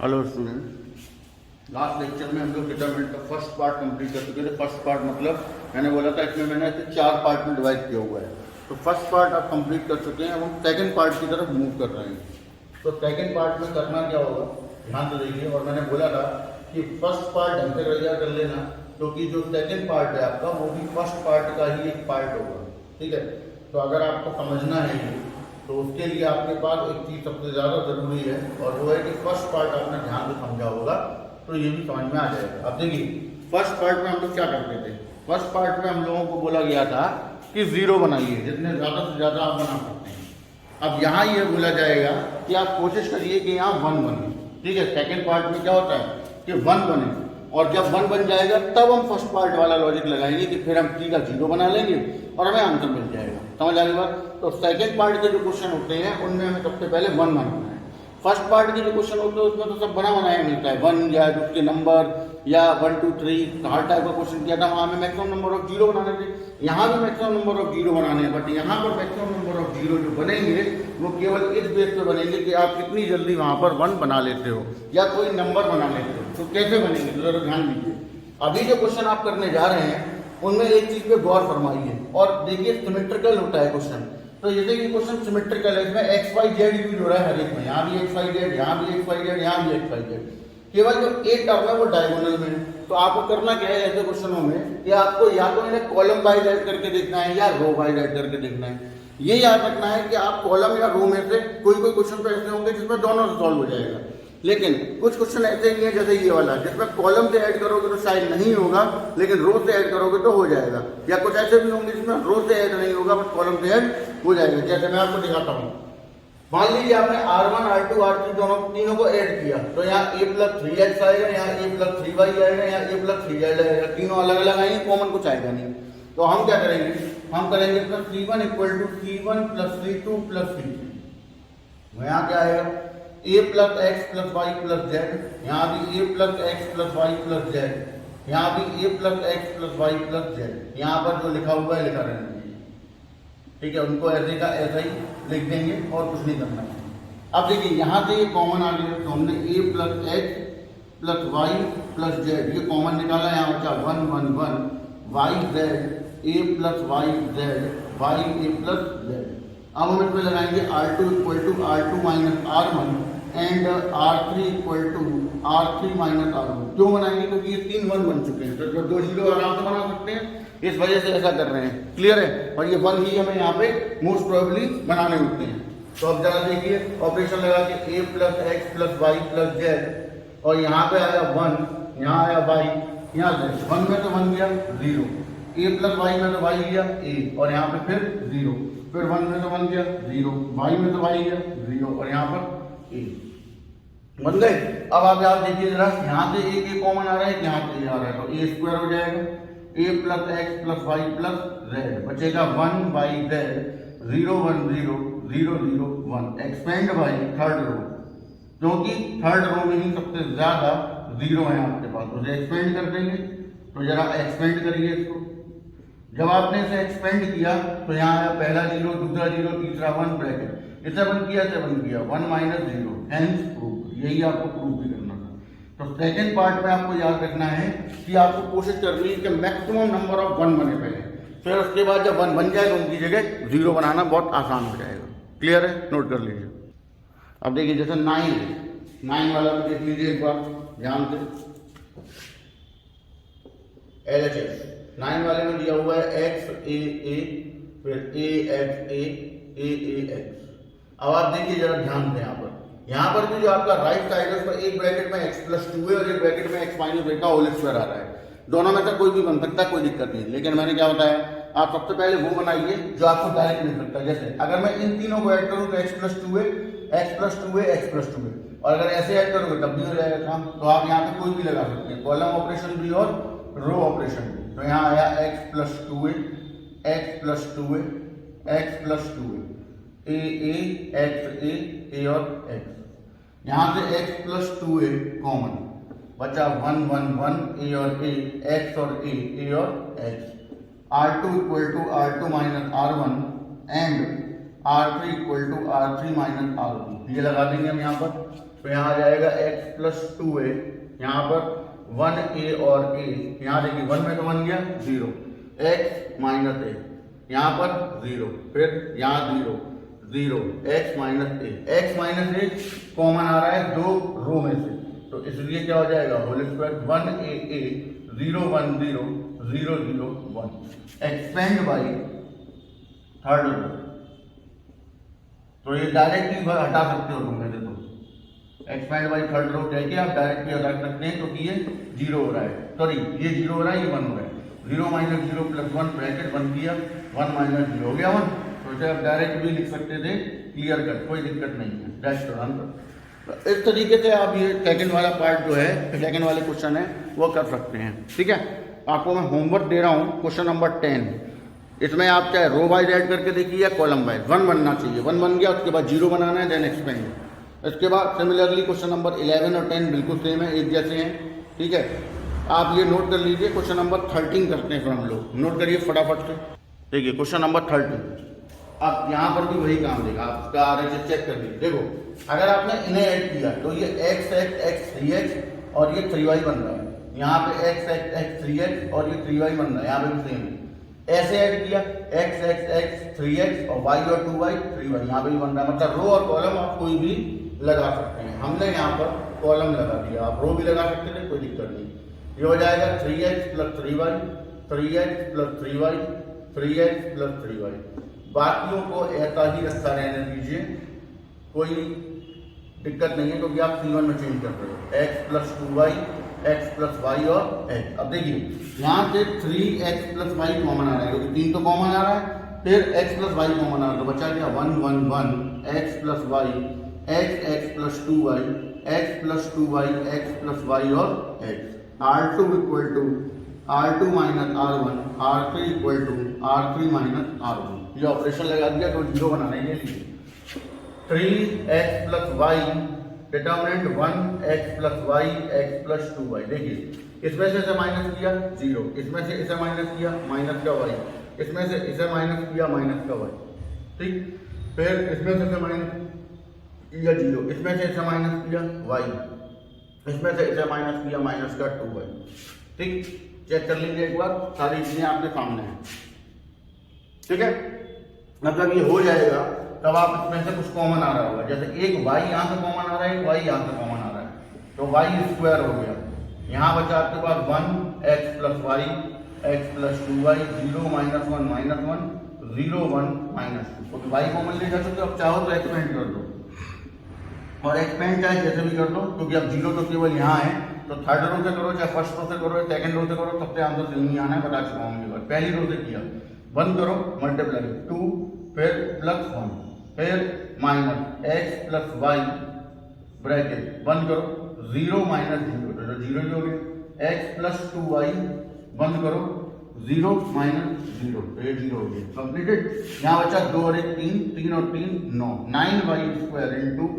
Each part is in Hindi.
हेलो स्टूडेंट, लास्ट लेक्चर में हम लोग डिटरमिनेंट का फर्स्ट पार्ट कंप्लीट कर चुके थे। फर्स्ट पार्ट मतलब मैंने बोला था इसमें मैंने इसे 4 पार्ट में डिवाइड किया हुआ है। तो फर्स्ट पार्ट आप कंप्लीट कर चुके हैं, अब हम सेकंड पार्ट की तरफ मूव कर रहे हैं। तो सेकंड पार्ट में करना क्या होगा, ध्यान से देखिए। और मैंने बोला था कि फर्स्ट पार्ट ढंग से तैयार कर लेना, क्योंकि जो सेकंड पार्ट है आपका वो भी फर्स्ट पार्ट का ही एक पार्ट होगा, ठीक है। तो अगर आपको समझना है ये, तो उसके लिए आपके पास एक चीज़ सबसे ज़्यादा ज़रूरी है, और वो है कि फर्स्ट पार्ट आपने ध्यान से समझा होगा तो ये भी समझ में आ जाएगा। अब देखिए, फर्स्ट पार्ट में हम लोग क्या करते थे। फर्स्ट पार्ट में हम लोगों को बोला गया था कि 0 बनाइए, जितने ज़्यादा से ज़्यादा आप बना सकते हैं। अब यहाँ ये बोला जाएगा कि आप कोशिश करिए कि यहाँ 1 बने, ठीक है। सेकेंड पार्ट में क्या होता है कि 1 बने, और जब 1 बन जाएगा तब हम फर्स्ट पार्ट वाला लॉजिक लगाएंगे कि फिर हम t का 0 बना लेंगे और हमें आंसर मिल जाएगा। समझ आ गई बात। तो सेकंड पार्ट के जो क्वेश्चन होते हैं उनमें हमें सबसे पहले 1 बनाना है। फर्स्ट पार्ट के जो क्वेश्चन होते हैं उसमें तो सब बना बनाया मिलता है, 1 या उसके नंबर या 1 2 3 हर टाइप का क्वेश्चन किया था, वहाँ हमें मैक्सिमम नंबर ऑफ 0 बनाने थे। यहाँ भी मैक्सिमम नंबर ऑफ 0 बनाने हैं, बट यहाँ पर मैक्सिमम नंबर ऑफ 0 जो बनेंगे वो केवल इस बेस पे बनेंगे कि आप कितनी जल्दी वहाँ पर 1 बना लेते हो या कोई नंबर बना लेते हो। तो कैसे बनेंगे तो जरा ध्यान दीजिए। अभी जो क्वेश्चन आप करने जा रहे हैं उनमें एक चीज पे गौर फरमाइए और देखिए, सिमेट्रिकल होता है क्वेश्चन। तो जैसे कि क्वेश्चन सिमेट्रिकल है, इसमें एक्स वाई जेड यूज हो रहा है हर एक में, यहाँ भी एक्स वाई जेड, यहाँ भी एक्स वाई जेड, यहाँ भी एक्स वाई जेड। केवल जो एक टर्म है वो डायगोनल में है। तो आपको करना क्या है ऐसे क्वेश्चनों में कि आपको या तो इन्हें कॉलम वाइज ऐड करके देखना है या रो वाइज ऐड करके देखना है। ये याद रखना है कि आप कॉलम या रो में से कोई कोई क्वेश्चन तो ऐसे होंगे जिसमें दोनों से सॉल्व हो जाएगा, लेकिन कुछ क्वेश्चन ऐसे ही है जैसे ये वाला, जिसमें कॉलम से ऐड करोगे तो शायद नहीं होगा, लेकिन रो से ऐड करोगे तो हो जाएगा। या कुछ ऐसे भी होंगे जिसमें रो से ऐड नहीं होगा बट कॉलम से ऐड हो जाएगा। जैसे मैं आपको दिखाता हूँ, मान लीजिए आपने R1 R2 R3 दोनों तीनों को ऐड किया, तो यहाँ a + 3x आएगा, यहाँ a + 3y आएगा, यहाँ a + 3z आएगा। तीनों अलग अलग आएंगे, कॉमन कुछ आएगा नहीं। तो हम क्या करेंगे, हम करेंगे C1 = C1 + C2 + C3। यहाँ क्या आएगा, a + x + y + z, यहाँ भी a + x + y + z, यहाँ भी a + x + y + z। यहाँ पर जो लिखा हुआ है लिखा रहना चाहिए, ठीक है। उनको ऐसे का ऐसा ही लिख देंगे और कुछ नहीं करना है। अब देखिए, यहाँ से ये कॉमन आ गया, तो हमने a + x + y + z ये कॉमन निकाला। यहाँ बचा 1 1 1 y z, a + y z, y a + z। अब हम इसमें लगाएंगे R2 = R2 - R1 and R3 = R3 - R1। क्यों बनाएंगे, क्योंकि ये 3 1 बन चुके हैं, तो 2 0 आराम से बना सकते हैं, इस वजह से ऐसा कर रहे हैं। क्लियर है। और ये 1 ही हमें यहाँ पे मोस्ट प्रोबेबली बनाने होते हैं। तो अब जरा देखिए, ऑपरेशन लगा के a + x + y + z, और यहाँ पे आया 1, यहाँ आया y, यहाँ z। 1 में तो 1 गया 0, a + y में तो y गया a, और यहाँ पे फिर 0, फिर 1 में तो 1 गया 0, y में तो y गया 0, और यहाँ पर a बन गए। अब आप यहाँ देखिए जरा, यहाँ से एक a कॉमन आ रहा है, यहाँ से आ रहा है, तो a² हो जाएगा, a + x + y + z बचेगा 1 by z, 0 1 0 0 0 1। Expand by third रो, क्योंकि थर्ड रो में ही सबसे ज्यादा 0 है आपके पास, उसे एक्सपेंड कर देंगे। तो जरा एक्सपेंड करिए इसको। जब आपने इसे एक्सपेंड किया तो यहाँ आया पहला 0, दूसरा 0, तीसरा 1 ब्रैकेट, इसे बंद किया 1 - 0, हेंस प्रूफ। यही आपको प्रूफ भी करना था। तो सेकंड पार्ट में आपको याद रखना है कि आपको कोशिश करनी है कि मैक्सिमम नंबर ऑफ 1 बने पहले, फिर उसके बाद जब 1 बन जाए तो उनकी जगह 0 बनाना बहुत आसान हो जाएगा। क्लियर है, नोट कर लीजिए। अब देखिए, जैसे 9 वाला भी देख लीजिए एक बार ध्यान से। LHS 9 वाले में दिया हुआ है x a a, फिर a x a x। अब आप देखिए जरा ध्यान से, यहाँ पर भी जो आपका राइट साइड है उसमें एक ब्रैकेट में x + 2 है और एक ब्रैकेट में x - 1 का होल स्क्वायर आ रहा है। दोनों में से कोई भी बन सकता है, कोई दिक्कत नहीं। लेकिन मैंने क्या बताया, आप सबसे पहले वो बनाइए जो आपको डायरेक्ट मिल सकता है। जैसे अगर मैं इन तीनों को ऐड करूँ तो x + 2 है, x + 2 है, x + 2 है, और अगर ऐसे ऐड करोगे तब भी हो जाएगा काम। तो आप यहाँ पे कोई भी लगा सकते हैं, कॉलम ऑपरेशन भी और रो ऑपरेशन भी। तो यहाँ आया x + 2 है, x + 2 है, x + 2 है, a x a और x। यहाँ से x + 2 है कॉमन, बचा 1 1 1 a और a, x और a और x। R2 = R2 - R1 and R3 = R3 - R1। ये लगा देंगे हम यहाँ पर। तो यहाँ आ जाएगा x प्लस 2a, यहाँ पर 1a और a, यहाँ देखिए 1 में तो बन गया 0, x माइनस a, यहाँ पर 0, फिर यहाँ 0 0, x माइनस a कॉमन आ रहा है दो रो में से, तो इसलिए क्या हो जाएगा whole square 1a 0 1 0 0 0 1 expand by third row. तो ये डायरेक्टली हटा सकते हो तुम में से, तो एक्सपेंड बाई थर्ड रो कह के आप डायरेक्टली हटा सकते हैं, क्योंकि ये 0 हो रहा है, सॉरी ये 0 हो रहा है, ये 1 हो रहा है, 0 माइनस 0 प्लस 1 ब्रैकेट 1 किया, 1 माइनस 0 हो गया 1, तो इसे आप डायरेक्ट भी लिख सकते थे, क्लियर कट, कोई दिक्कत नहीं है, दैट्स आंसर। इस तरीके से आप ये सेकंड वाला पार्ट जो है, सेकंड वाले क्वेश्चन है वो कर सकते हैं। ठीक है, आपको मैं होमवर्क दे रहा हूँ, क्वेश्चन नंबर 10, इसमें आप चाहे रो वाइज ऐड करके देखिए या कॉलम वाइज, 1 बनना चाहिए, 1 बन गया उसके बाद 0 बनाना है, देन एक्सपेंड। इसके बाद सिमिलरली क्वेश्चन नंबर 11 और 10 बिल्कुल सेम है, एक जैसे हैं। ठीक है, आप ये नोट कर लीजिए, क्वेश्चन नंबर 13 करते हैं फिर हम लोग, नोट करिए फटाफट से। देखिए क्वेश्चन नंबर 13, अब यहाँ पर भी वही काम देगा, आपका RHS चेक कर लीजिए। देखो अगर आपने इन्हें ऐड किया तो ये x 3x और ये 3y बन रहा है, यहाँ पे x 3x और ये 3y बन रहा है, यहाँ पे भी सेम है। ऐसे ऐड किया x 3x और y और 2y 3y, यहाँ पे भी बन रहा है, मतलब रो और कॉलम आप कोई भी लगा सकते हैं। हमने यहाँ पर कॉलम लगा दिया, आप रो भी लगा सकते थे, कोई दिक्कत नहीं। ये हो जाएगा 3x plus 3y 3x plus 3y 3x plus 3y, बाकियों को ऐसा ही रखा रहने दीजिए, कोई दिक्कत नहीं है, क्योंकि आप C1 में चेंज कर रहे हो, x plus 2y x plus y और x। अब देखिए यहाँ से 3x प्लस वाई कॉमन आ रहा है, क्योंकि 3 तो कॉमन आ रहा है, फिर x प्लस वाई कॉमन आ रहा है, तो बचा क्या 1 1 1 x plus y x plus 2y x plus 2y x plus y और x। R2 equal to R2 minus R1, R3 equal to R3 minus R1। ये ऑपरेशन लगा दिया तो 0 बनाने के लिए 3x plus y determinant 1x plus y x plus 2y। देखिए इसमें से इसे माइनस किया 0, इसमें से इसे माइनस किया माइनस का y, इसमें से इसे माइनस किया माइनस का y, ठीक, फिर इसमें से इसे माइनस किया 0, इसमें से इसे माइनस किया y, इसमें से इसे माइनस किया माइनस का 2y। ठीक, चेक कर लीजिए एक बार, सारी चीजें आपके सामने हैं। ठीक है, मतलब ये हो जाएगा तब आप इसमें से कुछ कॉमन आ रहा होगा, जैसे एक y यहाँ से कॉमन आ रहा है, एक y यहाँ से कॉमन आ रहा है, तो y स्क्वायर हो गया, यहाँ बचा आपके पास 1x plus y x plus 2y 0 minus 1 minus 1 0 1 minus 2, क्योंकि y कॉमन ले जा सकते हो, अब चाहो तो एक्सपेंड कर दो, और एक्सपेंड चाहे जैसे भी कर दो, क्योंकि अब 0 तो केवल यहाँ है, तो थर्ड रो से करो चाहे फर्स्ट रो से करो सेकंड रो से करो, सबसे आंसर सेम ही आना है, बता चुका हूँ। पहली रो से किया, 1 करो मल्टीप्लाई 2, फिर प्लस 1, फिर minus x plus y bracket 1 करो 0 माइनस 0, तो 0 हो गया, x प्लस 2y 1 करो 0 माइनस 0, तो ये 0 हो गया, कंप्लीटेड। यहाँ बचा 2 और 1 3, 3 और 3 9, 9y square into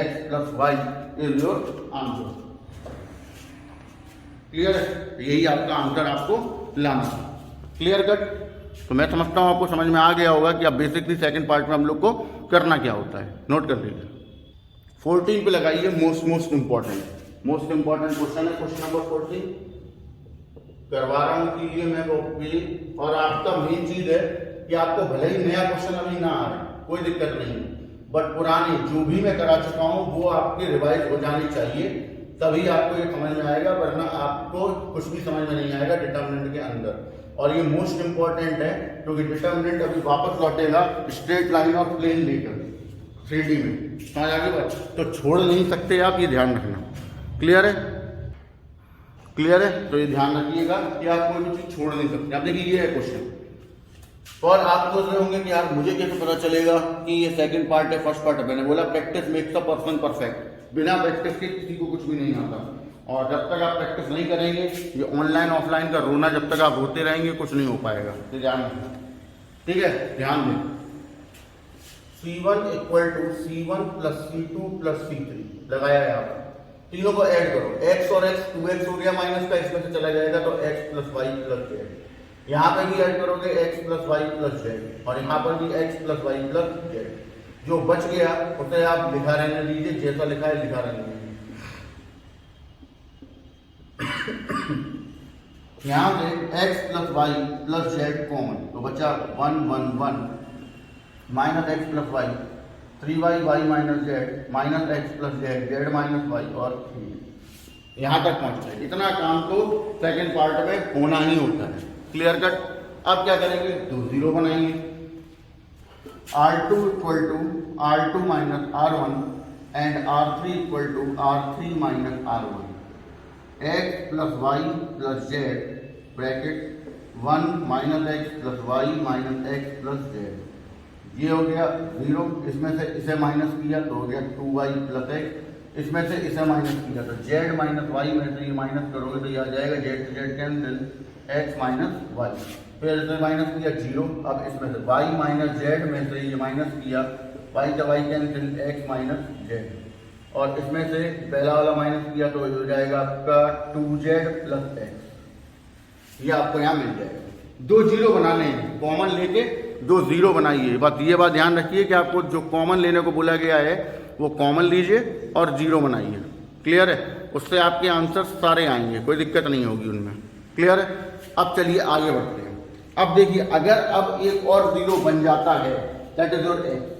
x plus y is your answer. Clear है, यही आपका आंसर आपको लाना है, क्लियर कट। तो मैं समझता हूँ आपको समझ में आ गया होगा कि अब बेसिकली सेकंड पार्ट में हम लोग को करना क्या होता है, नोट कर लीजिए। 14 पे लगाइए, मोस्ट इंपॉर्टेंट क्वेश्चन है, क्वेश्चन नंबर 14 करवा रहा हूँ कीजिए मैं कॉपी, और आपका मेन चीज है कि आपको भले ही नया क्वेश्चन अभी ना आ रहा है, कोई दिक्कत नहीं, बट पुराने जो भी मैं करा चुका हूँ वो आपके रिवाइज हो जानी चाहिए, तभी आपको ये समझ में आएगा, वरना आपको कुछ भी समझ में नहीं आएगा डिटर्मिनेंट के अंदर। और ये मोस्ट इंपॉर्टेंट है, क्योंकि डिटर्मिनेंट अभी वापस लौटेगा स्ट्रेट लाइन और प्लेन लेकर 3D में, समझ आगे बात, तो छोड़ नहीं सकते आप, ये ध्यान रखना। क्लियर है, क्लियर है, तो ये ध्यान रखिएगा कि आप कोई भी चीज छोड़ नहीं सकते। अब देखिए ये है क्वेश्चन, और आप सोच रहे होंगे कि यार मुझे कैसे पता चलेगा कि ये सेकंड पार्ट है फर्स्ट पार्ट है। मैंने बोला practice makes a person perfect, बिना प्रैक्टिस के किसी को कुछ भी नहीं आता, और जब तक आप प्रैक्टिस नहीं करेंगे, ये ऑनलाइन ऑफलाइन का रोना जब तक आप रोते रहेंगे कुछ नहीं हो पाएगा, तो ध्यान रखना, ठीक है, ध्यान दें। C1 equal to C1 plus C2 plus C3 लगाया है, आप तीनों को ऐड करो, x और x 2x हो गया माइनस का, इसमें से चला जाएगा तो x plus y plus z, यहाँ पे भी ऐड करोगे x plus y plus z, और यहाँ पर भी x plus y plus z. जो बच गया उसे आप लिखा रहने दीजिए, जैसा लिखा है लिखा रहने दीजिए। यहाँ से x plus y plus z common, तो बचा 1 1 1 minus x plus y 3y y minus z minus x plus z z minus y और 3। यहाँ तक पहुँच गए। इतना काम तो सेकेंड पार्ट में होना ही होता है। Clear cut. अब क्या करेंगे, दो जीरो बनाएंगे। R2 equal to R2 minus R1 and R3 equal to R3 minus R1। x plus y plus z bracket 1 minus x plus y minus x plus z. ये हो गया जीरो, इसमें से इसे माइनस किया तो हो गया 2y प्लस एक्स, इसमें से इसे माइनस किया तो जेड माइनस वाई में से ये माइनस करोगे तो ये आ जाएगा जेड से Z cancel X minus Y. फिर इसे माइनस किया जीरो, अब इसमें से y माइनस जेड में से ये माइनस किया y का y cancel X minus Z, और इसमें से पहला वाला माइनस किया तो हो जाएगा आपका 2z प्लस एक्स। ये आपको यहाँ मिल जाएगा। दो जीरो बनाने हैं, कॉमन लेके दो जीरो बनाइए। ये बात ध्यान रखिए कि आपको जो कॉमन लेने को बोला गया है वो कॉमन लीजिए और जीरो बनाइए। क्लियर है। उससे आपके आंसर सारे आएंगे, कोई दिक्कत नहीं होगी उनमें। क्लियर है। अब चलिए आगे बढ़ते हैं। अब देखिए, अगर अब एक और जीरो बन जाता है दैट इज योर एक्स,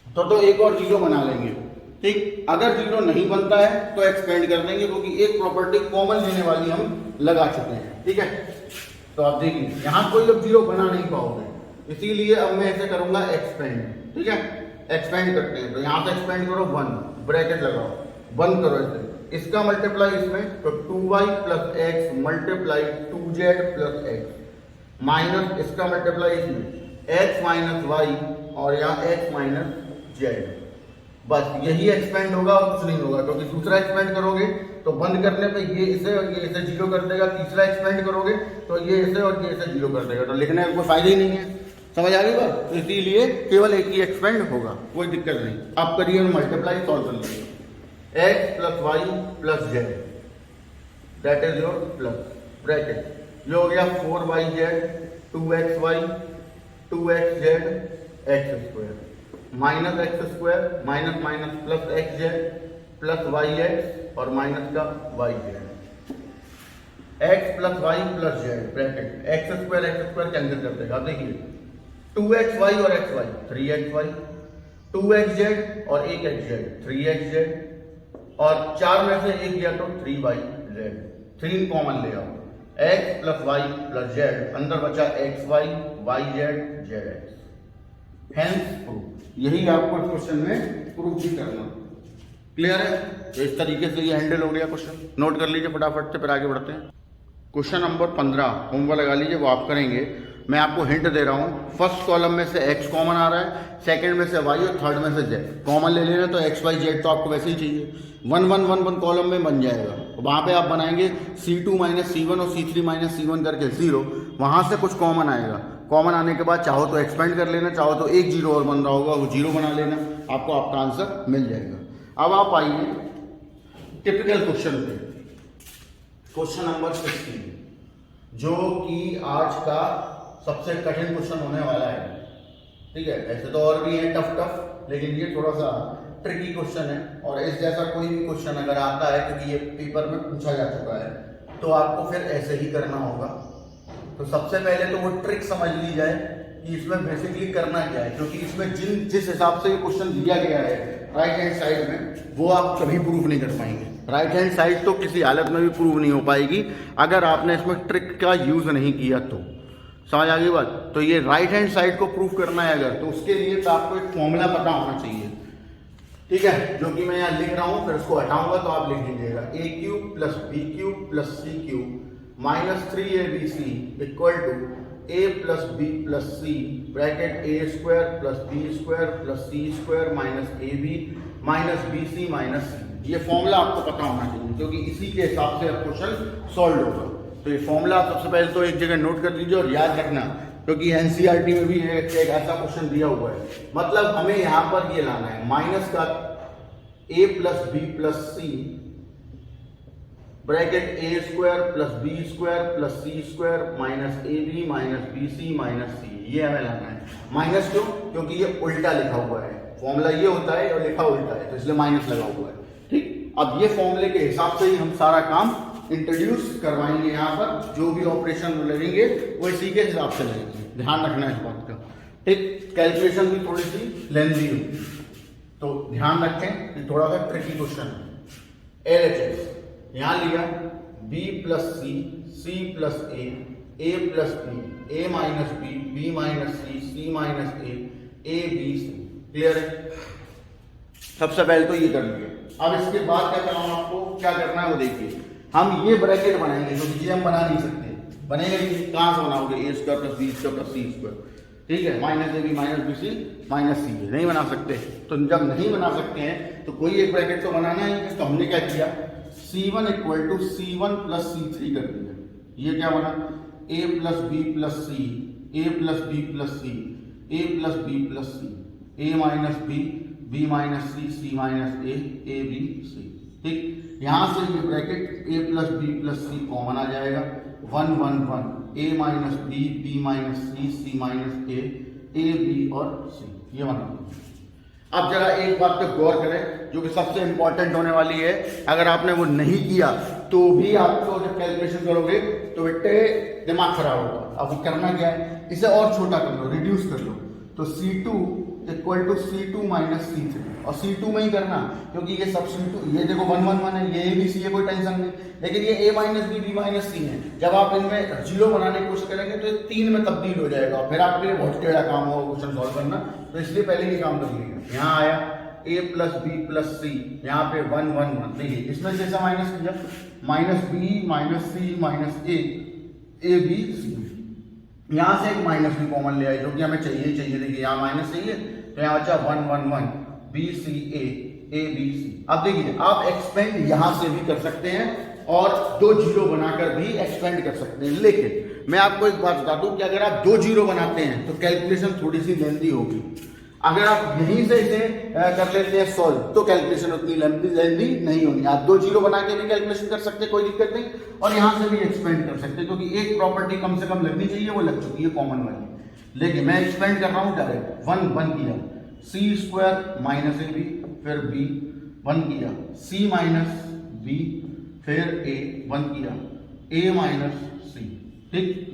तो एक और जीरो बना लेंगे। ठीक। अगर जीरो नहीं बनता है तो एक्सपेंड कर देंगे, क्योंकि एक प्रॉपर्टी कॉमन लेने वाली हम लगा चुके हैं। ठीक है। तो आप देखिए यहां कोई लोग जीरो बना नहीं पाओगे, इसीलिए अब मैं ऐसे करूंगा एक्सपेंड। ठीक है। एक्सपेंड करते हैं तो यहां से एक्सपेंड करो 1 ब्रैकेट लगाओ, बंद करो इसे, इसका मल्टीप्लाई इसमें तो 2y plus x multiply 2z plus x minus इसका मल्टीप्लाई इसमें x माइनस वाई और यहाँ x माइनस जेड। बस यही एक्सपेंड होगा और कुछ नहीं होगा, क्योंकि दूसरा एक्सपेंड करोगे तो बंद करने पे ये इसे और ये इसे जीरो कर देगा, तीसरा एक्सपेंड करोगे तो ये इसे और ये इसे जीरो कर देगा, तो लिखने में कोई फायदा ही नहीं है। समझ आ गई बात। तो इसीलिए केवल एक ही एक्सपेंड होगा, कोई दिक्कत नहीं। अब करिए मल्टीप्लाई, सॉल्व कर लीजिए। X plus y plus z that is your plus bracket, ये हो गया 4y z 2xy 2xz x square minus x square minus minus plus x z plus y x और माइनस का y z. X plus y plus z bracket x square cancel कर देगा। देखिए 2xy और xy 3xy 2xz और एक xz 3xz और 4 में से एक गया तो 3yz, 3 कॉमन ले आओ। x plus y plus z, अंदर बचा xy yz zx। Hence proof. यही आपको क्वेश्चन में प्रूफ भी करना। क्लियर है। तो इस तरीके से ये हैंडल हो गया क्वेश्चन। नोट कर लीजिए फटाफट से, फिर आगे बढ़ते हैं। क्वेश्चन नंबर 15 होमवर्क लगा लीजिए, वो आप करेंगे। मैं आपको हिंट दे रहा हूँ, फर्स्ट कॉलम में से x कॉमन आ रहा है, सेकंड में से y और थर्ड में से z कॉमन ले लेना, तो x y z तो आपको वैसे ही चाहिए। 1 1 1 1 कॉलम में बन जाएगा, वहाँ पे आप बनाएंगे C2 माइनस C1 और C3 माइनस C1 करके 0, वहाँ से कुछ कॉमन आएगा। कॉमन आने के बाद चाहो तो एक्सपेंड कर लेना, चाहो तो एक जीरो और बन रहा होगा वो जीरो बना लेना, आपको आपका आंसर मिल जाएगा। अब आप आइए टिपिकल क्वेश्चन पे, क्वेश्चन नंबर 16, जो कि आज का सबसे कठिन क्वेश्चन होने वाला है। ठीक है। ऐसे तो और भी है टफ, लेकिन ये थोड़ा सा ट्रिकी क्वेश्चन है, और इस जैसा कोई भी क्वेश्चन अगर आता है, क्योंकि ये पेपर में पूछा जा चुका है, तो आपको फिर ऐसे ही करना होगा। तो सबसे पहले तो वो ट्रिक समझ ली जाए कि इसमें बेसिकली करना क्या है, क्योंकि इसमें जिस हिसाब से ये क्वेश्चन दिया गया है राइट हैंड साइड में, वो आप कभी प्रूव नहीं कर पाएंगे। राइट हैंड साइड तो किसी हालत में भी प्रूव नहीं हो पाएगी अगर आपने इसमें ट्रिक का यूज नहीं किया तो। समझ आ गई बात। तो ये राइट हैंड साइड को प्रूव करना है अगर, तो उसके लिए तो आपको एक फॉर्मूला पता होना चाहिए। ठीक है। जो कि मैं यहाँ लिख रहा हूँ, फिर उसको हटाऊंगा तो आप लिख दीजिएगा a cube plus b cube plus c cube minus 3abc equal to a plus b plus c bracket a square plus b square plus c square minus ab minus b c minus c. ये फॉर्मूला आपको पता होना चाहिए, क्योंकि इसी के हिसाब से क्वेश्चन सॉल्व होगा। तो ये फॉर्मूला सबसे पहले तो एक जगह नोट कर लीजिए और याद रखना, क्योंकि एनसीईआरटी में भी एक ऐसा क्वेश्चन दिया हुआ है। मतलब हमें यहाँ पर ये लाना है माइनस का a plus b plus c bracket a square plus b square plus c square minus ab minus b c minus c, ये हमें लाना है। माइनस क्यों? क्योंकि ये उल्टा लिखा हुआ है, फॉर्मूला ये होता है और लिखा उल्टा है, तो इसलिए माइनस लगा हुआ है। ठीक। अब ये फॉर्मूले के हिसाब से ही हम सारा काम इंट्रोड्यूस करवाएंगे। यहाँ पर जो भी ऑपरेशन लगेंगे वो इसी के हिसाब से लगेंगे, ध्यान रखना है इस बात का, ठीक। कैलकुलेशन भी थोड़ी सी लेंथी होगी, तो ध्यान रखें कि थोड़ा सा ट्रिकी क्वेश्चन है। LHS यहाँ लिया B plus C plus A plus B, A minus B minus C minus A B C, clear है। सबसे पहले तो ये कर लिए। अब इसके बाद क्या करना है आपको, क्या करना है वो देखिए। हम ये ब्रैकेट बनाएंगे क्योंकि ये हम बना नहीं सकते, बनेगा नहीं, कहाँ से बनाओगे, A square plus B square plus C square, ठीक है, minus AB minus BC minus C, नहीं बना सकते। तो जब नहीं बना सकते हैं तो कोई एक ब्रैकेट तो बनाना है। तो हमने क्या किया, C1 equal to C1 plus C3 कर दिया। ये क्या बना, A plus B plus C, A plus B plus C, A plus B plus C, A minus B minus C minus A B C, ठीक। यहाँ से ये bracket A plus B plus C common आ जाएगा, 1 1 1, A minus B minus C minus A B और C, ये बना। अब जरा एक बात पे गौर करें जो कि सबसे इंपॉर्टेंट होने वाली है। अगर आपने वो नहीं किया तो भी आपको जब कैलकुलेशन करोगे तो बेटे दिमाग खराब होगा। अब करना क्या है, इसे और छोटा कर लो, रिड्यूस कर लो। तो C2 equal to C2 minus C3, और C2 में ही करना क्योंकि ये सब C2, ये देखो 1 1 1 है, ये A B C है, कोई टेंशन नहीं। लेकिन ये A minus B minus C है, जब आप इनमें जीरो बनाने की कोशिश करेंगे तो ये 3 में तब्दील हो जाएगा, फिर आपके लिए बहुत टेढ़ा काम होगा क्वेश्चन सॉल्व करना। तो इसलिए पहले ये काम कर लीजिए। यहाँ आया A plus B plus C, यहाँ पे 1 1 1, देखिए इसमें से माइनस किया, minus B minus C minus A B C, यहाँ से एक माइनस भी कॉमन ले आए जो कि हमें चाहिए ही चाहिए। देखिए यहाँ माइनस चाहिए तो यहाँ बचा 1 1 1 B C A B C। अब देखिए आप एक्सपेंड यहाँ से भी कर सकते हैं और 2 जीरो बनाकर भी एक्सपेंड कर सकते हैं। लेकिन मैं आपको एक बात बता दूं कि अगर आप 2 जीरो बनाते हैं तो कैलकुलेशन थोड़ी सी लेंथी होगी। अगर आप यहीं से इसे कर लेते हैं सॉल्व तो कैलकुलेशन उतनी लेंथी नहीं होगी। आप 2 जीरो बना के भी कैलकुलेशन कर सकते हैं, कोई दिक्कत नहीं, और यहाँ से भी एक्सपेंड कर सकते हैं क्योंकि एक प्रॉपर्टी कम से कम लगनी चाहिए, वो लग चुकी है कॉमन वाली। लेकिन मैं एक्सपेंड कर रहा हूँ डायरेक्ट, 1 1 किया C स्क्वायर माइनस AB, फिर B 1 किया C माइनस B, फिर A 1 किया A माइनस C, ठीक।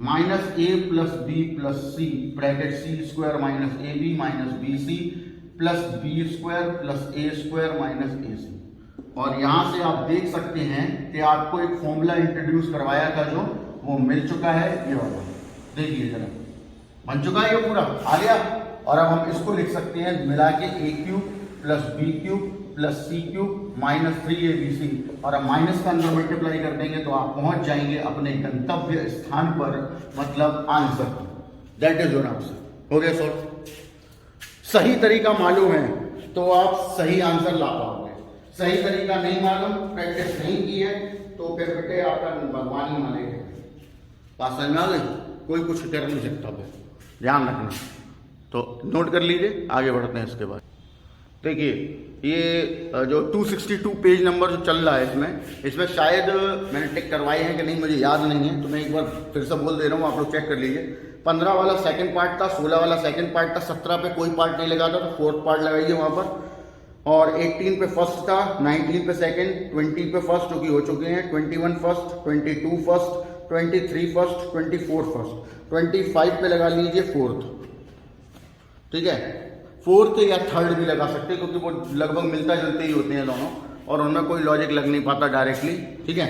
Minus A plus B plus C bracket C square minus AB minus BC plus B square plus A square minus AC। और यहाँ से आप देख सकते हैं कि आपको एक फॉर्मूला इंट्रोड्यूस करवाया था जो वो मिल चुका है, ये वाला देखिए जरा, बन चुका है ये पूरा आ गया। और अब हम इसको लिख सकते हैं मिला के A³ plus B³ plus C³ minus 3ABC, और अब माइनस का अंदर मल्टीप्लाई कर देंगे तो आप पहुंच जाएंगे अपने गंतव्य स्थान पर, मतलब answer. That is your answer. हो गया सॉल्व। सही तरीका मालूम है तो आप सही आंसर ला पाओगे, सही तरीका नहीं मालूम, प्रैक्टिस नहीं की है तो फिर बेटे आपका भगवान ही मानेगा। बात समझ में आ गई, कोई कुछ कर नहीं सकता, फिर ध्यान रखना। तो नोट कर लीजिए, आगे बढ़ते हैं इसके बाद। देखिए ये जो 262 पेज नंबर जो चल रहा है इसमें शायद मैंने टिक करवाए हैं कि नहीं मुझे याद नहीं है, तो मैं एक बार फिर से बोल दे रहा हूँ, आप लोग चेक कर लीजिए। 15 वाला सेकंड पार्ट था, 16 वाला सेकंड पार्ट था, 17 पे कोई पार्ट नहीं लगा था तो फोर्थ पार्ट लगाइए वहाँ पर, और 18 पे फर्स्ट था, 19 पे सेकंड, 20 पे फर्स्ट जो कि हो चुके हैं, 21 फर्स्ट, 22 फर्स्ट, 23 फर्स्ट, 24 फर्स्ट, 25 पे लगा लीजिए फोर्थ, ठीक है। फोर्थ या थर्ड भी लगा सकते हैं क्योंकि वो लगभग मिलता जुलते ही होते हैं दोनों, और उनमें कोई लॉजिक लग नहीं पाता डायरेक्टली, ठीक है।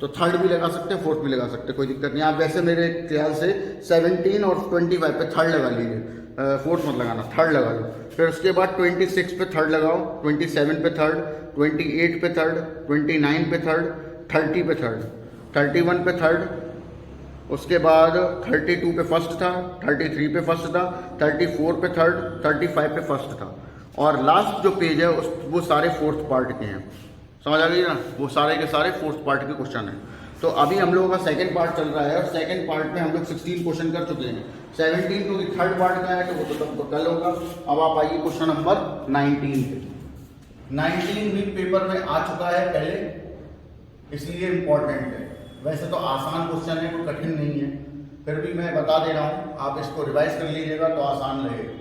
तो थर्ड भी लगा सकते हैं, फोर्थ भी लगा सकते हैं, कोई दिक्कत नहीं। आप वैसे मेरे ख्याल से 17 और 25 पे थर्ड लगा लीजिए, फोर्थ मत लगाना, थर्ड लगा लो। फिर उसके बाद 26 पे थर्ड लगाओ, 27 पे थर्ड, 28 पे थर्ड, 29 पे थर्ड, 30 पे थर्ड, 31 पे थर्ड, उसके बाद 32 पे फर्स्ट था, 33 पे फर्स्ट था, 34 पे थर्ड, 35 पे फर्स्ट था, और लास्ट जो पेज है वो सारे फोर्थ पार्ट के हैं। समझ आ गई ना, वो सारे के सारे फोर्थ पार्ट के क्वेश्चन हैं। तो अभी हम लोगों का सेकंड पार्ट चल रहा है, और सेकंड पार्ट में हम लोग 16 क्वेश्चन कर चुके हैं। 17 क्योंकि थर्ड पार्ट का है तो वो तो तब कल होगा। अब आप आइए क्वेश्चन नंबर 19 पे। 19 भी पेपर में आ चुका है पहले, इसलिए इंपॉर्टेंट है। वैसे तो आसान क्वेश्चन है, कोई कठिन नहीं है, फिर भी मैं बता दे रहा हूँ, आप इसको रिवाइज कर लीजिएगा तो आसान लगेगा।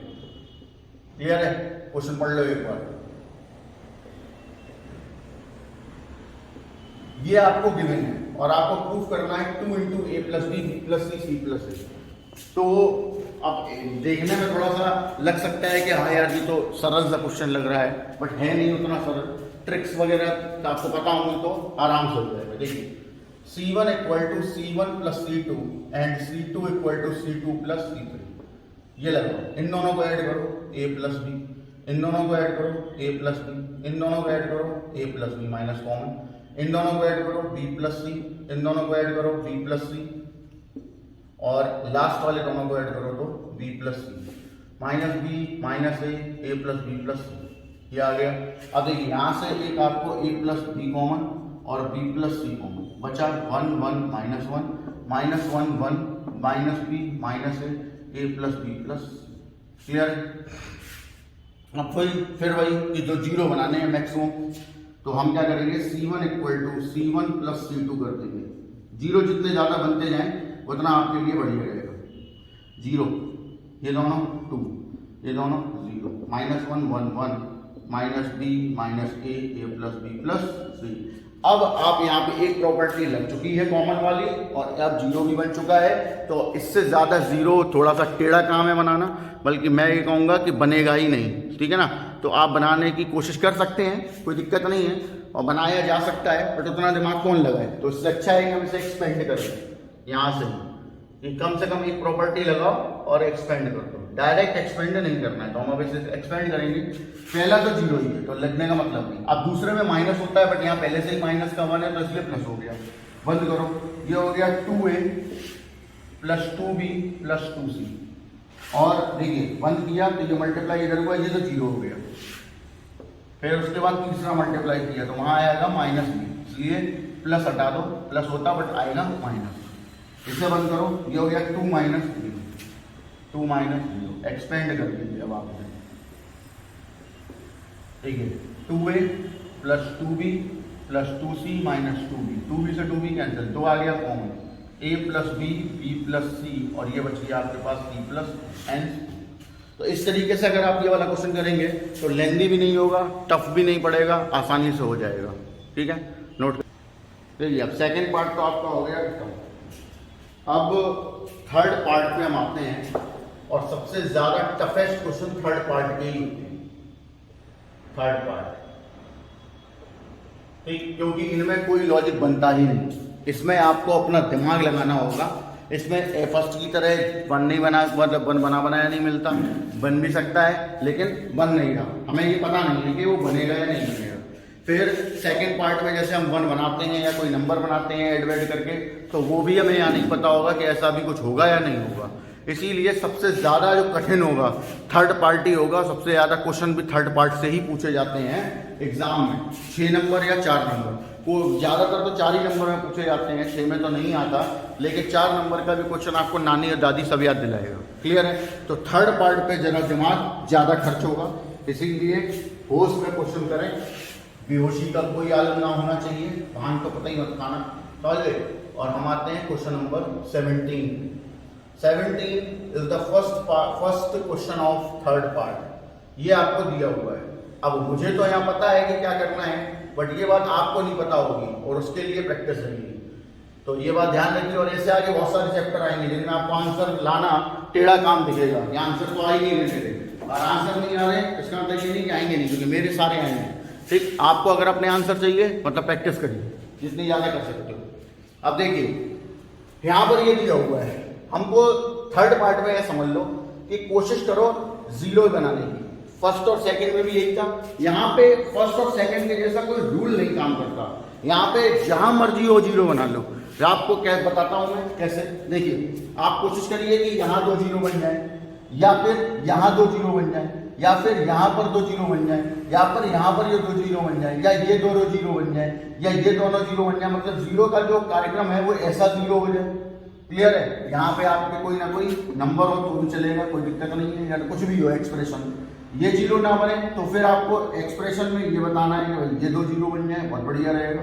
क्लियर है, क्वेश्चन पढ़ लो एक बार। ये आपको गिवन है और आपको प्रूफ करना है 2 इंटू ए प्लस बी बी प्लस सी सी प्लस ए। तो अब देखने में थोड़ा सा लग सकता है कि हाँ यार ये तो सरल सा क्वेश्चन लग रहा है, बट है नहीं उतना सरल। ट्रिक्स वगैरह आपको पता होंगे तो आराम से हो जाएगा। देखिए C1 equal to C1 plus C2 and C2 equal to C2 plus C3, ये लगाओ। इन दोनों को ऐड करो a प्लस बी, इन दोनों को ऐड करो a प्लस बी, इन दोनों को ऐड करो a plus b minus common, इन दोनों को ऐड करो b प्लस सी, इन दोनों को ऐड करो b प्लस सी, और लास्ट वाले दोनों को ऐड करो तो b plus c minus b minus a plus b plus सी, ये आ गया। अब देखिए यहाँ से एक आपको a प्लस बी कॉमन और b प्लस सी कॉमन बचा, 1 1 minus 1 minus 1 1 minus b minus a plus b plus. Clear है? अब फिर वही कि जो जीरो बनाने हैं मैक्सिमम, तो हम क्या करेंगे C1 equal to C1 plus C2 कर देंगे। जीरो जितने ज़्यादा बनते जाएं उतना आपके लिए बढ़िया रहेगा। जीरो ये दोनों 2, ये दोनों 0, minus 1 1 1 minus b minus a plus b plus सी। अब आप यहाँ पे एक प्रॉपर्टी लग चुकी है कॉमन वाली और अब जीरो भी बन चुका है, तो इससे ज़्यादा जीरो थोड़ा सा टेढ़ा काम है बनाना, बल्कि मैं ये कहूँगा कि बनेगा ही नहीं। ठीक है ना? तो आप बनाने की कोशिश कर सकते हैं, कोई दिक्कत नहीं है और बनाया जा सकता है, बट उतना दिमाग कौन लगाए। तो इससे अच्छा है कि हम इसे एक्सपेंड करें यहाँ से कि कम से कम एक प्रॉपर्टी लगाओ और एक्सपेंड कर दो। डायरेक्ट एक्सपेंड नहीं करना है, तो हम अब इसे एक्सपेंड करेंगे। पहला तो जीरो ही है तो लगने का मतलब नहीं। अब दूसरे में माइनस होता है, बट यहाँ पहले से ही माइनस का 1 है तो इसलिए प्लस हो गया। बंद करो, ये हो गया 2a plus 2b plus 2c, और देखिए बंद किया तो ये मल्टीप्लाई इधर हुआ, ये तो जीरो हो गया। फिर उसके बाद तीसरा मल्टीप्लाई किया तो वहाँ आएगा माइनस बी, इसलिए प्लस हटा दो, प्लस होता बट आएगा माइनस। इसे बंद करो, ये हो गया 2 माइनस 2 माइनस 0, एक्सपेंड कर दीजिए अब आप। ठीक है, 2a plus 2b plus 2c minus 2b, 2b से 2b कैंसिल, 2 आ गया common, a plus b b plus c, और ये बच गया आपके पास c प्लस n। तो इस तरीके से अगर आप ये वाला क्वेश्चन करेंगे तो लेंदी भी नहीं होगा, टफ भी नहीं पड़ेगा, आसानी से हो जाएगा। ठीक है, नोट देखिए। अब सेकेंड पार्ट तो आपका हो गया खत्म। अब थर्ड पार्ट में हम आते हैं और सबसे ज्यादा टफेस्ट क्वेश्चन थर्ड पार्ट के ही होते हैं। थर्ड पार्ट, ठीक, क्योंकि इनमें कोई लॉजिक बनता ही नहीं, इसमें आपको अपना दिमाग लगाना होगा। इसमें फर्स्ट की तरह बना बनाया नहीं मिलता, बन भी सकता है लेकिन बन नहीं रहा, हमें ये पता नहीं है कि वो बनेगा या नहीं बनेगा। फिर सेकंड पार्ट में जैसे हम 1 बनाते हैं या कोई नंबर बनाते हैं ऐड वैड करके, तो वो भी हमें यहाँ नहीं पता होगा कि ऐसा भी कुछ होगा या नहीं होगा। इसीलिए सबसे ज़्यादा जो कठिन होगा थर्ड पार्टी होगा। सबसे ज़्यादा क्वेश्चन भी थर्ड पार्ट से ही पूछे जाते हैं एग्जाम में, 6 नंबर या 4 नंबर को, ज़्यादातर तो 4 ही नंबर में पूछे जाते हैं, 6 में तो नहीं आता, लेकिन 4 नंबर का भी क्वेश्चन आपको नानी और दादी सब याद दिलाएगा। क्लियर है? तो थर्ड पार्ट पे जरा दिमाग ज़्यादा खर्च होगा, इसीलिए होश में क्वेश्चन करें, बेहोशी का कोई आलम ना होना चाहिए, भान तो पता ही मत खाना। चलिए, और हम आते हैं question number 17। 17 is the first question of third part. ये आपको दिया हुआ है। अब मुझे तो यहाँ पता है कि क्या करना है, बट ये बात आपको नहीं पता होगी और उसके लिए प्रैक्टिस रहेगी। तो ये बात ध्यान रखिए, और ऐसे आगे बहुत सारे चैप्टर आएंगे जिनमें आपको आंसर लाना टेढ़ा काम दिखेगा। ये आंसर तो आएंगे ही नहीं, और आंसर नहीं आ रहे इसका मतलब ये नहीं कि आएंगे नहीं, क्योंकि मेरे सारे आएंगे। ठीक, आपको अगर अपने आंसर चाहिए मतलब प्रैक्टिस करिए जितनी ज़्यादा कर सकते हो। अब देखिए यहाँ पर ये दिया हुआ है, हमको थर्ड पार्ट में यह समझ लो कि कोशिश करो जीरो बनाने की। फर्स्ट और सेकंड में भी यही था। यहाँ पे फर्स्ट और सेकंड के जैसा कोई रूल नहीं काम करता। यहाँ पे जहां मर्जी हो जीरो बना लो। आपको क्या बताता हूं मैं कैसे। देखिए, आप कोशिश करिए कि यहाँ 2 जीरो बन जाए, या फिर यहाँ 2 जीरो बन जाए, या फिर यहाँ पर 2 जीरो बन जाए, या फिर यहाँ पर ये 2 जीरो बन जाए, या ये दोनों जीरो बन जाए, या ये दोनों जीरो बन जाए। मतलब जीरो का जो कार्यक्रम है वो ऐसा जीरो हो जाए। क्लियर है? यहाँ पे आपके कोई ना कोई नंबर हो तो भी चलेगा, कोई दिक्कत नहीं है, या कुछ भी हो एक्सप्रेशन, ये जीरो ना बने तो फिर आपको एक्सप्रेशन में ये बताना है कि भाई ये 2 जीरो बन जाए, बहुत बढ़िया रहेगा।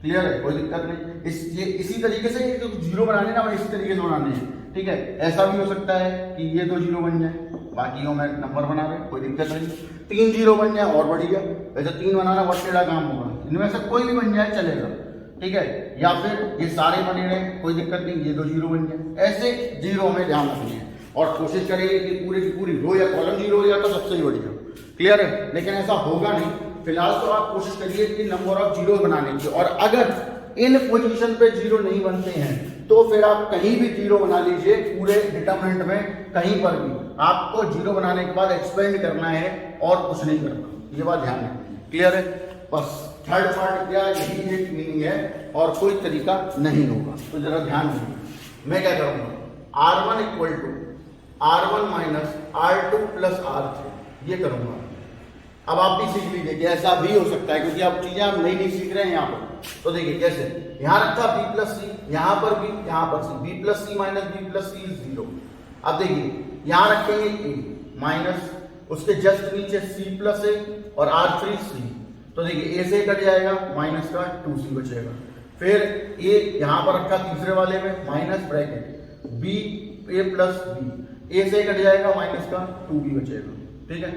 क्लियर है? कोई दिक्कत नहीं। इसी तरीके से ये जीरो बनाने ना, इसी तरीके से बनाने हैं। ठीक है, ऐसा भी हो सकता है कि ये 2 जीरो बन जाए, बाकियों में नंबर बना रहे, कोई दिक्कत नहीं। 3 जीरो बन जाए और बढ़िया, वैसे 3 बनाना बहुत टेढ़ा काम होगा। इनमें से कोई भी बन जाए चलेगा। ठीक है, या फिर ये सारे बने रहे, कोई दिक्कत नहीं, ये 2 जीरो बन गए। ऐसे जीरो हमें ध्यान रखनी है और कोशिश करेंगे कि पूरी की पूरी रो या कॉलम जीरो हो जाए तो सबसे ही बढ़िया। क्लियर है, लेकिन ऐसा होगा नहीं। फिलहाल तो आप कोशिश करिए कि नंबर ऑफ जीरो बनाने की, और अगर इन पोजीशन पे जीरो नहीं बनते हैं तो फिर आप कहीं भी जीरो बना लीजिए, पूरे डिटरमिनेंट में कहीं पर भी आपको जीरो बनाने के बाद एक्सपेंड करना है और कुछ नहीं करना, ये बात ध्यान रखिए। क्लियर है, बस थर्ड पार्ट क्या, यही एक मीनिंग है और कोई तरीका नहीं होगा, तो जरा ध्यान दीजिए। मैं क्या करूंगा, R1 equal to R1 minus R2 plus R3 ये करूंगा। अब आप भी सीख लीजिए कि ऐसा भी हो सकता है, क्योंकि अब चीजें हम नई नहीं सीख रहे हैं यहाँ पर। तो देखिए कैसे, यहाँ रखा b प्लस सी, यहाँ पर b, यहाँ पर c, b plus c minus b plus c is 0। अब देखिए यहाँ रखेंगे a माइनस उसके जस्ट नीचे c प्लस a और R3 c, तो देखिए a से कट जाएगा, माइनस का 2c बचेगा। फिर a यहाँ पर रखा तीसरे वाले में, minus bracket b a plus b, a से कट जाएगा, माइनस का 2b बचेगा। ठीक है,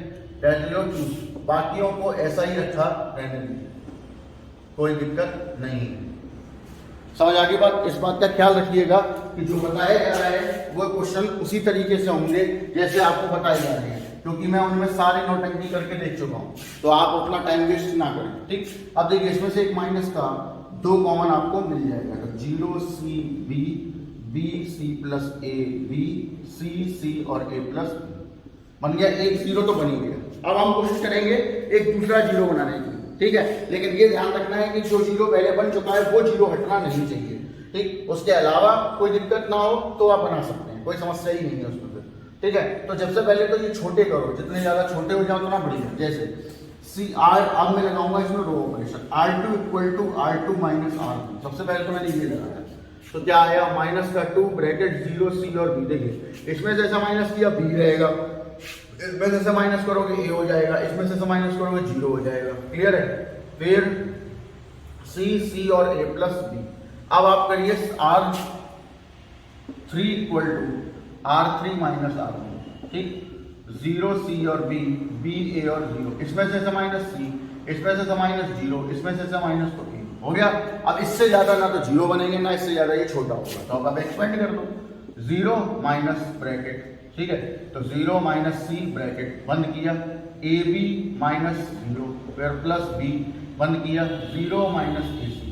बाकियों को ऐसा ही रखा रहने दीजिए, कोई दिक्कत नहीं है। समझ आ गई बात। इस बात का ख्याल रखिएगा कि जो बताया जा रहा है वो क्वेश्चन उसी तरीके से होंगे जैसे आपको बताए जा रहे हैं, क्योंकि मैं उनमें सारी नोटंकी करके देख चुका हूं, तो आप अपना टाइम वेस्ट ना करें। ठीक, अब देखिए इसमें से एक माइनस का 2 कॉमन आपको मिल जाएगा, तो 0c b, b c plus a b, c और a प्लस बन गया। एक जीरो तो बन ही गया। अब हम कोशिश करेंगे एक दूसरा जीरो बनाने की, ठीक है, लेकिन ये ध्यान रखना है कि जो जीरो पहले बन चुका है वो जीरो हटना नहीं चाहिए। ठीक, उसके अलावा कोई दिक्कत ना हो तो आप बना सकते हैं, कोई समस्या ही नहीं है उसमें से। ठीक है, तो सबसे पहले तो ये छोटे करो, जितने ज्यादा छोटे हो जाओ उतना बढ़िया। जैसे सी आर, अब मैं लगाऊंगा इसमें row operation, R2 equal to R2 minus R2। सबसे पहले तो मैंने ये लगाया, तो क्या आया, माइनस का 2 ब्रैकेट 0 c और b। देखिए इसमें से ऐसा माइनस किया b रहेगा, इसमें से माइनस करोगे a हो जाएगा, इसमें से माइनस करोगे 0 हो जाएगा। क्लियर है, फिर c और a प्लस b। अब आप करिए R3 equal to R3 minus R2। ठीक, 0 c और b, b a और 0, इसमें से माइनस c, इसमें से माइनस 0, इसमें से माइनस तो a हो गया। अब इससे ज्यादा ना तो 0 बनेंगे ना इससे ज्यादा ये छोटा होगा, तो अब आप एक्सपेंड कर दो, 0 माइनस ब्रैकेट। ठीक है, तो 0 माइनस c ब्रैकेट बंद किया, ए बी माइनस 0 फिर प्लस b बंद किया, 0 माइनस ए सी,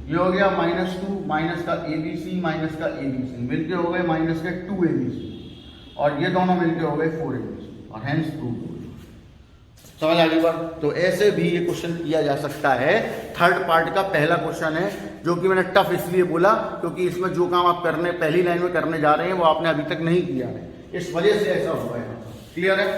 ये हो गया -2 माइनस का ए बी सी माइनस का ए बी सी मिलके हो गए माइनस के 2 ए बी सी, और ये दोनों मिलके हो गए 4 ए बी सी, और हेंस 2। समझ आ गई बात। तो ऐसे भी ये क्वेश्चन किया जा सकता है। थर्ड पार्ट का पहला क्वेश्चन है, जो कि मैंने टफ इसलिए बोला क्योंकि इसमें जो काम आप करने पहली लाइन में करने जा रहे हैं वो आपने अभी तक नहीं किया है, इस वजह से ऐसा हुआ है। क्लियर है,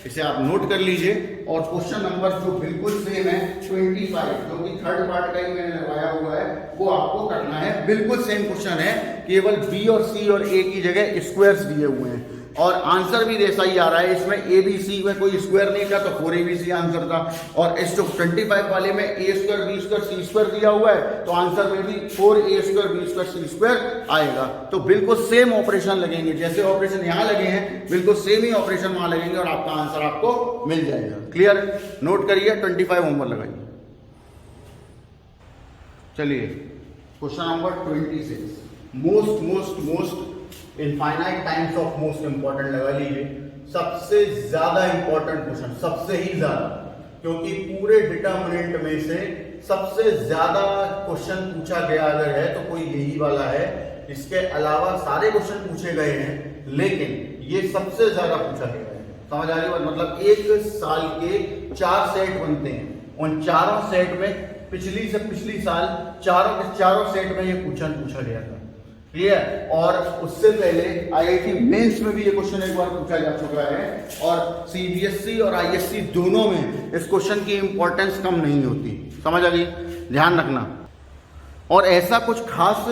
इसे आप नोट कर लीजिए। और क्वेश्चन नंबर जो बिल्कुल सेम है 25, जो कि थर्ड पार्ट का ही मैंने लगाया हुआ है, वो आपको करना है। बिल्कुल सेम क्वेश्चन है, केवल बी और सी और ए की जगह स्क्वायर्स दिए हुए हैं, और आंसर भी ऐसा ही आ रहा है। इसमें ए बी सी में कोई स्क्वायर नहीं था तो 4abc आंसर था, और इस जो 25 वाले में a square b square c square दिया हुआ है, तो आंसर में भी 4a square b square c square आएगा। तो बिल्कुल सेम ऑपरेशन लगेंगे, जैसे ऑपरेशन यहाँ लगे हैं बिल्कुल सेम ही ऑपरेशन वहां लगेंगे, और आपका आंसर आपको मिल जाएगा। क्लियर, नोट करिए, 25 होमवर्क लगाइए। चलिए question number 26, most infinite times of most important लगा लीजिए। सबसे ज्यादा इंपॉर्टेंट क्वेश्चन, सबसे ही ज्यादा, क्योंकि पूरे डिटरमिनेंट में से सबसे ज्यादा क्वेश्चन पूछा गया अगर है तो कोई यही वाला है। इसके अलावा सारे क्वेश्चन पूछे गए हैं, लेकिन ये सबसे ज्यादा पूछा गया है। समझ आ रही बात, मतलब एक साल के 4 सेट बनते हैं, उन चारों सेट में पिछली से पिछली साल चारों के चारों सेट में ये क्वेश्चन पूछा गया था। क्लियर, और उससे पहले आईआईटी मेंस में भी ये क्वेश्चन एक बार पूछा जा चुका है, और सीबीएसई और आईएससी दोनों में इस क्वेश्चन की इंपॉर्टेंस कम नहीं होती। समझ आ गई, ध्यान रखना। और ऐसा कुछ खास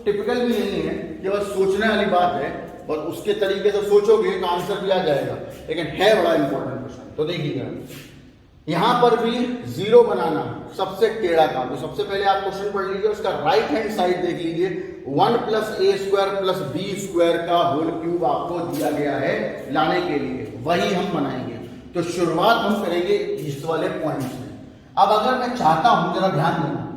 टिपिकल भी नहीं है, केवल सोचने वाली बात है, और उसके तरीके से सोचोगे तो आंसर भी आ जाएगा, लेकिन है बड़ा इंपॉर्टेंट क्वेश्चन। तो देखिएगा, यहां पर भी जीरो बनाना सबसे टेढ़ा काम। तो सबसे पहले आप क्वेश्चन पढ़ लीजिए, उसका राइट हैंड साइड देख लीजिए। 1 + a² + b² का होल क्यूब आपको दिया गया है लाने के लिए, वही हम बनाएंगे। तो शुरुआत हम करेंगे इस वाले पॉइंट से। अब अगर मैं चाहता हूं, जरा ध्यान देना,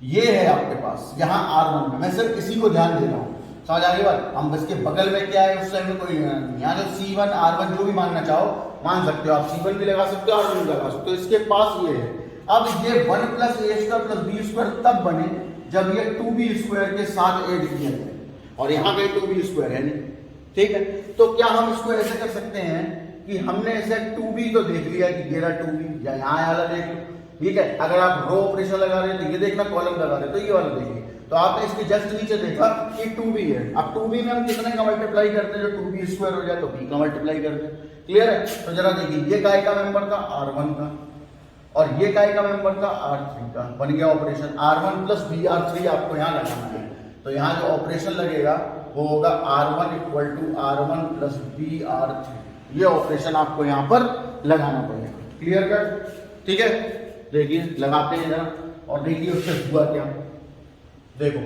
ये है आपके पास यहाँ R1 में, मैं सिर्फ इसी को ध्यान दे रहा हूँ, समझ आ रही बात। हम इसके बगल में क्या है उस टाइम में कोई यहाँ जो C1 R1 जो भी मानना चाहो मान सकते हो आप, C1 भी लगा सकते हो R1 भी लगा सकते हो। इसके पास ये है, अब ये 1 plus a square plus b square तब बने जब ये 2b स्क्वायर के साथ ऐड किया जाए, और यहाँ पे 2b स्क्वायर है नहीं, ठीक है। तो क्या हम इसको ऐसे कर सकते हैं कि हमने ऐसे 2b तो देख लिया कि ये रहा 2b, या यहाँ वाला देख लो, ठीक है। अगर आप रो ऑपरेशन लगा रहे हैं तो ये देखना, कॉलम लगा रहे हैं तो ये वाला देखिए, तो आपने इसके जस्ट नीचे देखा कि 2b है। अब 2b में हम कितने का मल्टीप्लाई करते हैं, जो 2b स्क्वायर हो जाए तो b का मल्टीप्लाई करते हैं, क्लियर है। तो जरा देखिए ये काय का मेंबर था, R1 का, और ये काय का मेंबर था, R3 का। बन गया ऑपरेशन R1 प्लस BR3 आपको यहाँ लगाना है, तो यहाँ जो ऑपरेशन लगेगा वो होगा R1 equal to R1 plus BR3। ये ऑपरेशन आपको यहाँ पर लगाना पड़ेगा, क्लियर कर, ठीक है। देखिए लगाते हैं जरा और देखिए उससे हुआ क्या। देखो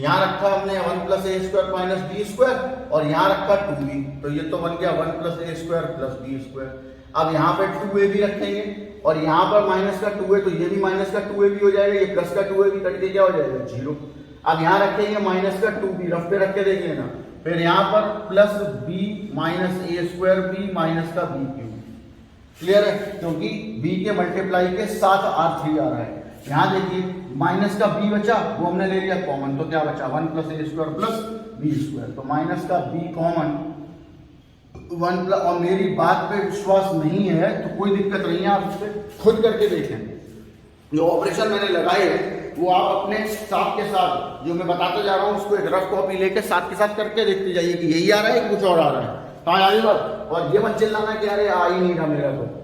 यहाँ रखा हमने 1 plus a square minus b square, और यहाँ रखा 2b, तो ये तो बन गया 1 plus a square plus b square. अब यहाँ पे 2a भी रखेंगे, और यहाँ पर माइनस का 2 है तो ये भी माइनस का 2a भी हो जाएगा, ये प्लस का 2a भी कट के क्या हो जाएगा 0। अब यहाँ रखेंगे माइनस का 2b, रफ पे रख के देखिए ना, फिर यहाँ पर plus b minus a square b minus का b क्यूब, क्लियर है, क्योंकि b के मल्टीप्लाई के साथ R3 आ रहा है। यहाँ देखिए माइनस का b बचा, वो हमने ले लिया कॉमन, तो क्या बचा 1 plus a square plus b square, तो माइनस का b कॉमन 1 प्लस, और मेरी बात पे विश्वास नहीं है तो कोई दिक्कत नहीं है, आप इसे खुद करके देखें। जो ऑपरेशन मैंने लगाए हैं वो आप अपने साथ के साथ जो मैं बताता जा रहा हूँ उसको एक रफ कॉपी लेके साथ के साथ करके देखते जाइए कि यही आ रहा है कुछ और आ रहा है, कहाँ आ रही बात। और ये मत चिल्लाना कि अरे आ ही नहीं रहा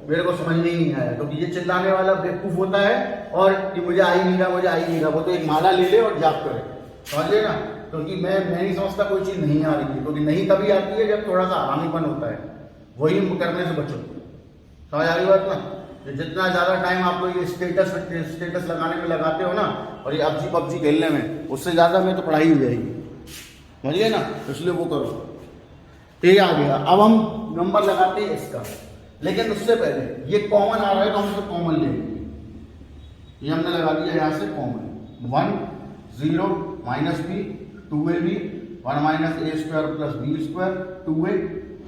मेरे को समझ में ही नहीं आया, क्योंकि ये चिल्लाने वाला बेवकूफ होता है, और कि मुझे आ ही नहीं रहा, मुझे आ ही नहीं रहा, वो तो एक माला ले ले और जाप करे, समझ लेना। क्योंकि मैं नहीं समझता कोई चीज नहीं आ रही है, क्योंकि नहीं तभी आती है जब थोड़ा सा आरामीपन होता है, वही करने से बचो, समझ आ रही बात ना। जितना ज्यादा टाइम आप लोग ये स्टेटस लगाने में लगाते हो ना, और ये PUBG खेलने में, उससे ज्यादा में तो पढ़ाई हो जाएगी, समझिए ना, इसलिए वो करो। ठीक आ गया, अब हम नंबर लगाते हैं इसका, लेकिन उससे पहले ये कॉमन आ रहा है तो हम इसको कॉमन ले लेंगे। ये हमने लगा दिया यहाँ से common, 1 0 minus b 2ab 1 minus a square plus b square 2a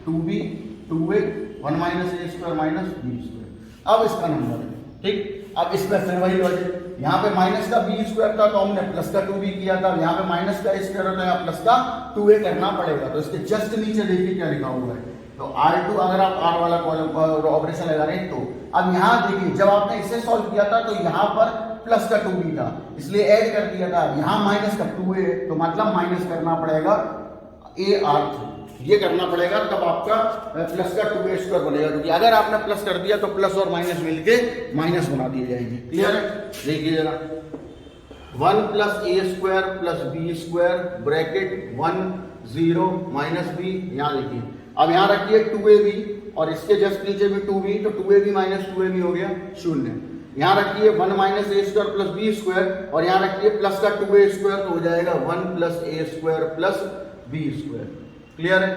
2b 2a 1 minus a square minus b square. अब इसका नंबर है, ठीक। अब इसमें फिर वही लॉजिक, यहाँ पे माइनस का बी स्क्वायर था तो हमने प्लस का 2b किया था, यहाँ पे माइनस का ए स्क्वायर होता है प्लस का 2a करना पड़ेगा। तो इसके जस्ट नीचे देखिए क्या लिखा हुआ है, तो R2 अगर आप R वाला कॉलम ऑपरेशन लगा रहे हैं तो अब यहाँ देखिए जब आपने इसे सॉल्व किया था तो यहाँ पर प्लस का 2b था, इसलिए ऐड कर दिया था। यहाँ माइनस का 2a है तो मतलब माइनस करना पड़ेगा AR3, ये करना पड़ेगा, तब आपका प्लस का 2a स्क्वायर बनेगा, क्योंकि अगर आपने प्लस कर दिया तो प्लस और माइनस मिलके माइनस बना दिए जाएंगे, क्लियर है। देखिए जरा 1 plus a square plus b square bracket 1 0 minus b, यहाँ देखिए अब यहाँ रखिए 2ab और इसके जस्ट नीचे भी 2b, तो 2ab माइनस 2ab हो गया 0। यहाँ रखिए 1 minus a square plus b square, और यहाँ रखिए प्लस का 2a स्क्वायर, तो हो जाएगा 1 plus a square plus b square, clear है।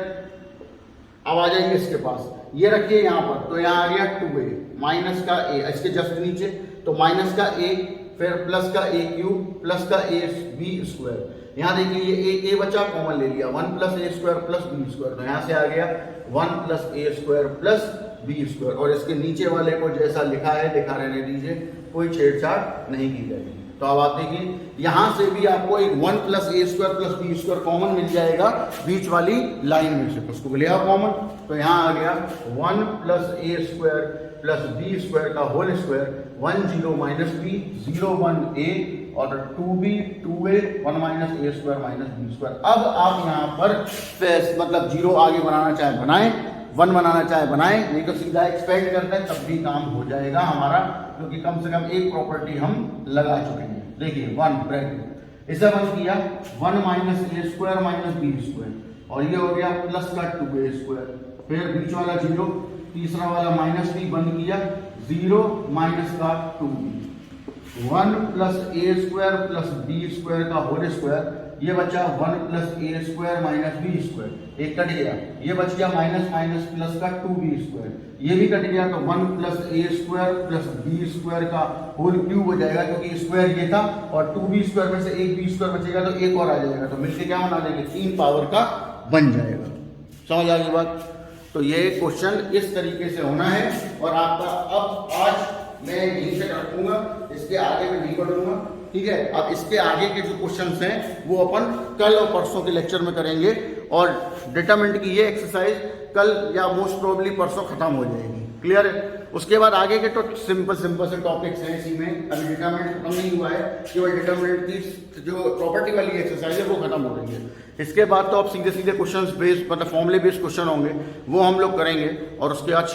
अब आ जाएंगे इसके पास, ये रखिए यहाँ पर, तो यहाँ आ गया 2a माइनस का a, इसके जस्ट नीचे तो माइनस का a, फिर प्लस का a क्यूब प्लस का a b स्क्वायर। यहाँ देखिए ये a बचा कॉमन ले लिया, 1 plus a square plus b square, तो यहाँ से आ गया 1 plus a square plus b square, और इसके नीचे वाले को जैसा लिखा है लिखा रहने दीजिए, कोई छेड़छाड़ नहीं की जाएगी। तो अब आप देखिए यहाँ से भी आपको एक 1 plus a square plus b square common मिल जाएगा बीच वाली लाइन में से, तो उसको लिया कॉमन, तो यहाँ आ गया 1 plus a square plus b square का whole square, 1 0 minus b 0 1 a और 2b 2a 1 minus a square minus b square. अब आप यहाँ पर मतलब 0 आगे बनाना चाहे बनाएं, 1 बनाना चाहे बनाएं, नहीं तो सीधा एक्सपेंड करते हैं तब भी काम हो जाएगा हमारा, क्योंकि कम से कम एक प्रॉपर्टी हम लगा चुके हैं। देखिए 1 ब्रैकेट इसे बन किया 1 minus a square minus b square, और ये हो गया प्लस का 2a स्क्वायर, फिर बीच वाला 0, तीसरा वाला माइनस b बंद किया 0 माइनस का 2b, 1 plus a square plus b square का होल स्क्वायर ये बचा 1 plus a square minus b square, एक कट गया, ये बच गया माइनस माइनस प्लस का 2b स्क्वायर, ये भी कट गया, तो 1 plus a square plus b square का होल क्यूब हो जाएगा, क्योंकि स्क्वायर ये था और 2b स्क्वायर में से एक बी स्क्वायर बचेगा तो एक और आ जाएगा, तो मिलके क्या बना देंगे 3 पावर का बन जाएगा। समझ आ गई बात? तो ये क्वेश्चन इस तरीके से होना है और आपका अब आज मैं यहीं से रखूंगा, इसके आगे मैं नहीं बढ़ूंगा, ठीक है। अब इसके आगे के जो क्वेश्चंस हैं वो अपन कल और परसों के लेक्चर में करेंगे और डिटरमिनेंट की ये एक्सरसाइज कल या मोस्ट प्रोबेबली परसों खत्म हो जाएगी। क्लियर है? उसके बाद आगे के तो सिंपल से टॉपिक्स हैं इसी में, अभी डिटरमिनेंट खत्म नहीं हुआ है, केवल डिटरमिनेंट की जो प्रॉपर्टी वाली एक्सरसाइज है वो खत्म हो रही है। इसके बाद तो अब सीधे सीधे क्वेश्चंस बेस्ड मतलब फॉर्मूले बेस्ड क्वेश्चन होंगे, वो हम लोग करेंगे और उसके बाद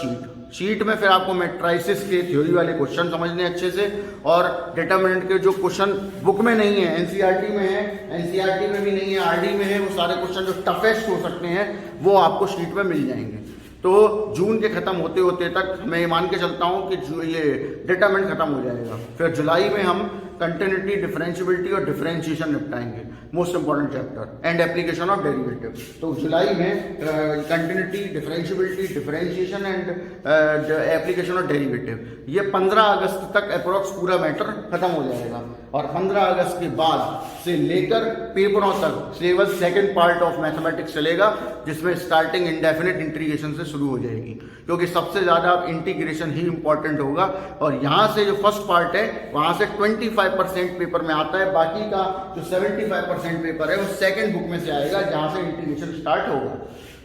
शीट में फिर आपको मैट्रिसेस के थ्योरी वाले क्वेश्चन समझने अच्छे से, और डिटरमिनेंट के जो क्वेश्चन बुक में नहीं है, एनसीईआरटी में है, एनसीईआरटी में भी नहीं है, आरडी में है, वो सारे क्वेश्चन जो टफेस्ट हो सकते हैं वो आपको शीट में मिल जाएंगे। तो जून के खत्म होते होते तक मैं ये मान के चलता हूँ कि ये डिटरमिनेंट खत्म हो जाएगा, फिर जुलाई में हम कंटिन्यूटी, डिफरेंशियबिलिटी और डिफरेंशिएशन निपटाएंगे, most important chapter, and application of derivative. तो जुलाई में continuity, differentiability, differentiation and application of derivative, ये 15 अगस्त तक अप्रोक्स पूरा मैटर खत्म हो जाएगा और 15 अगस्त के बाद से लेकर पेपरों तक केवल सेकेंड पार्ट ऑफ मैथमेटिक्स चलेगा, जिसमें स्टार्टिंग इंडेफिनिट इंटीग्रेशन से शुरू हो जाएगी, क्योंकि सबसे ज़्यादा इंटीग्रेशन ही इंपॉर्टेंट होगा। और यहाँ से जो फर्स्ट पार्ट है वहाँ से 25% पेपर में आता है, बाकी का जो 75% पेपर है वो सेकंड बुक में से आएगा, जहाँ से इंटीग्रेशन स्टार्ट होगा।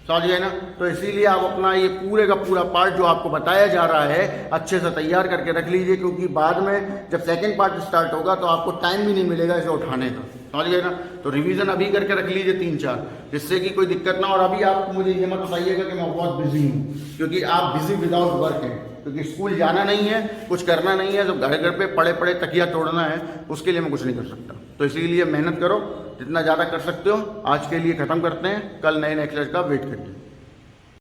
समझ गए ना? तो इसीलिए आप अपना ये पूरे का पूरा पार्ट जो आपको बताया जा रहा है अच्छे से तैयार करके रख लीजिए, क्योंकि बाद में जब सेकंड पार्ट स्टार्ट होगा तो आपको टाइम भी नहीं मिलेगा इसे उठाने का। समझ गए ना? तो रिवीजन अभी करके रख लीजिए 3-4, जिससे कि कोई दिक्कत ना। और अभी आप मुझे ये मत बताइएगा कि मैं बहुत बिजी हूँ, क्योंकि आप बिजी विदाउट वर्क हैं, क्योंकि स्कूल जाना नहीं है, कुछ करना नहीं है, तो घर पे पड़े पड़े तकिया तोड़ना है, उसके लिए मैं कुछ नहीं कर सकता। तो इसीलिए मेहनत करो, जितना ज़्यादा कर सकते हो। आज के लिए ख़त्म करते हैं, कल नए एक्सरसाइज का वेट करिए।